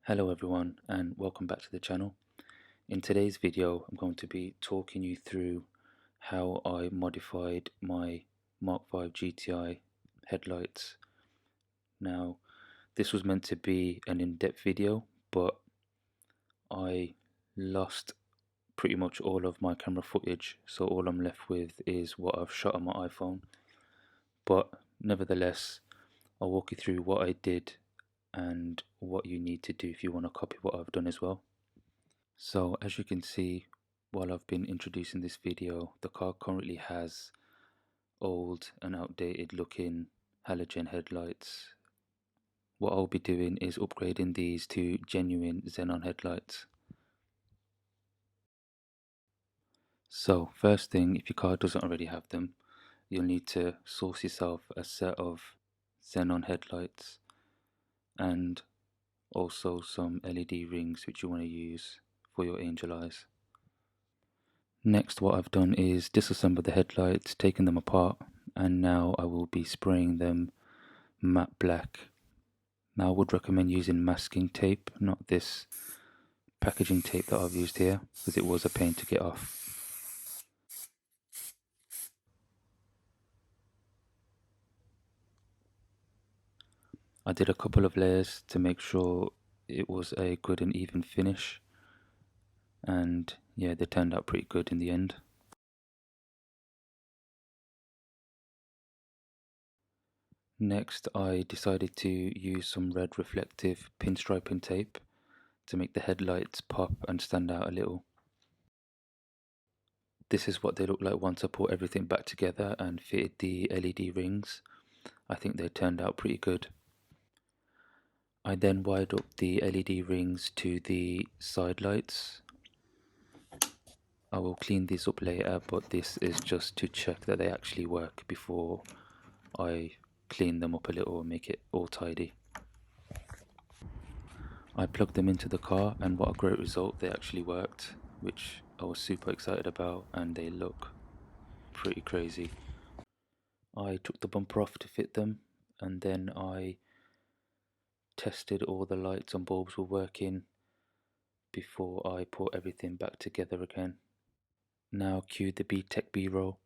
Hello everyone and welcome back to the channel. In today's video I'm going to be talking you through how I modified my Mark 5 GTI headlights. Now this was meant to be an in-depth video, but I lost pretty much all of my camera footage, so all I'm left with is what I've shot on my iPhone. But nevertheless, I'll walk you through what I did and what you need to do if you want to copy what I've done as well. So as you can see, while I've been introducing this video, the car currently has old and outdated looking halogen headlights. What I'll be doing is upgrading these to genuine Xenon headlights. So first thing, if your car doesn't already have them, you'll need to source yourself a set of Xenon headlights and also some LED rings which you want to use for your angel eyes. Next, what I've done is disassemble the headlights, taken them apart, and now I will be spraying them matte black. Now I would recommend using masking tape, not this packaging tape that I've used here, because it was a pain to get off. I did a couple of layers to make sure it was a good and even finish, and yeah, they turned out pretty good in the end. Next, I decided to use some red reflective pinstriping tape to make the headlights pop and stand out a little. This is what they look like once I put everything back together and fitted the LED rings. I think they turned out pretty good. I then wired up the LED rings to the side lights. I will clean these up later, but this is just to check that they actually work before I clean them up a little and make it all tidy. I plugged them into the car and what a great result, they actually worked, which I was super excited about, and they look pretty crazy. I took the bumper off to fit them, and then I tested all the lights and bulbs were working before I put everything back together again. Now cue the B-Tech B-roll.